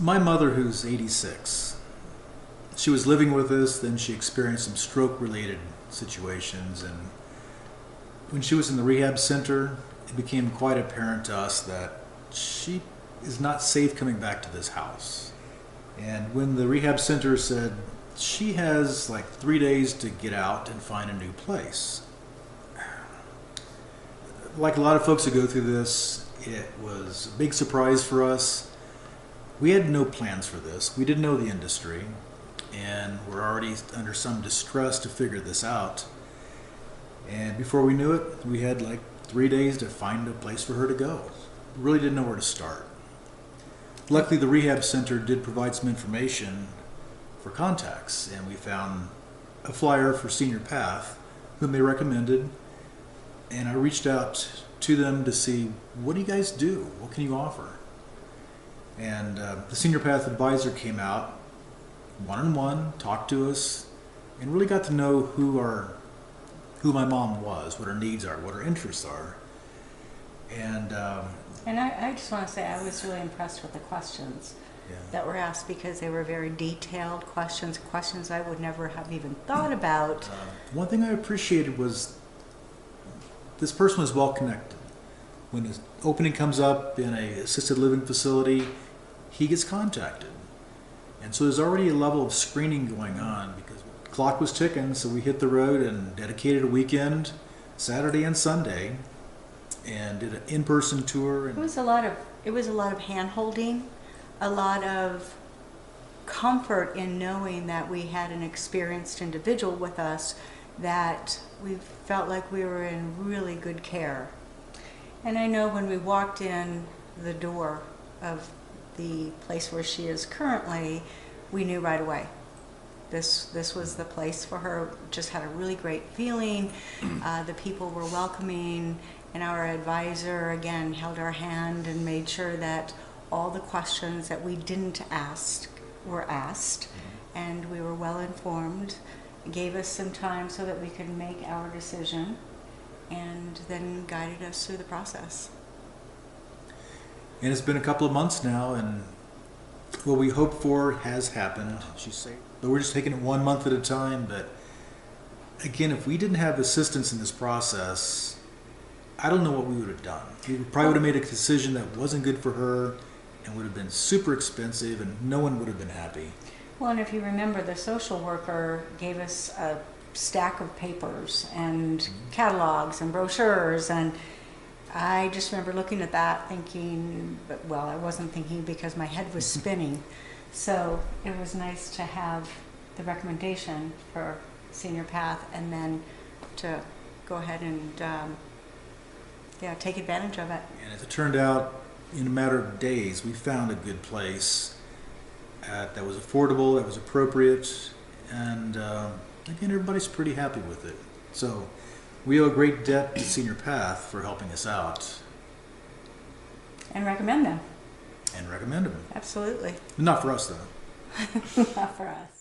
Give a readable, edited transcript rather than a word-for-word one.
My mother, who's 86, she was living with us, then she experienced some stroke-related situations, and when she was in the rehab center, it became quite apparent to us that she is not safe coming back to this house. And when the rehab center said she has like 3 days to get out and find a new place, like a lot of folks who go through this, it was a big surprise for us. We had no plans for this. We didn't know the industry, and we're already under some distress to figure this out. And before we knew it, we had like 3 days to find a place for her to go. We really didn't know where to start. Luckily, the rehab center did provide some information for contacts, and we found a flyer for SeniorPath, whom they recommended, and I reached out to them to see, what do you guys do? What can you offer? And the SeniorPath advisor came out one-on-one, talked to us, and really got to know who my mom was, what her needs are, what her interests are. And I just want to say I was really impressed with the questions that were asked, because they were very detailed questions I would never have even thought about. One thing I appreciated was this person was well connected. When an opening comes up in a assisted living facility, he gets contacted. And so there's already a level of screening going on, because the clock was ticking, so we hit the road and dedicated a weekend, Saturday and Sunday, and did an in-person tour. And it was a lot of hand-holding, a lot of comfort in knowing that we had an experienced individual with us, that we felt like we were in really good care. And I know when we walked in the door of the place where she is currently, we knew right away this was the place for her. Just had a really great feeling. The people were welcoming, and our advisor again held our hand and made sure that all the questions that we didn't ask were asked, and we were well informed, gave us some time so that we could make our decision, and then guided us through the process. And it's been a couple of months now, and what we hoped for has happened. She's safe. But we're just taking it 1 month at a time. But again, if we didn't have assistance in this process, I don't know what we would have done. We probably would have made a decision that wasn't good for her and would have been super expensive, and no one would have been happy. Well, and if you remember, the social worker gave us a stack of papers and catalogs and brochures, and I just remember looking at that thinking, well, I wasn't thinking because my head was spinning. So it was nice to have the recommendation for SeniorPath, and then to go ahead and take advantage of it. And as it turned out, in a matter of days, we found a good place that was affordable, that was appropriate, and again, everybody's pretty happy with it. So we owe a great debt to SeniorPath for helping us out. And recommend them. And recommend them. Absolutely. Not for us, though. Not for us.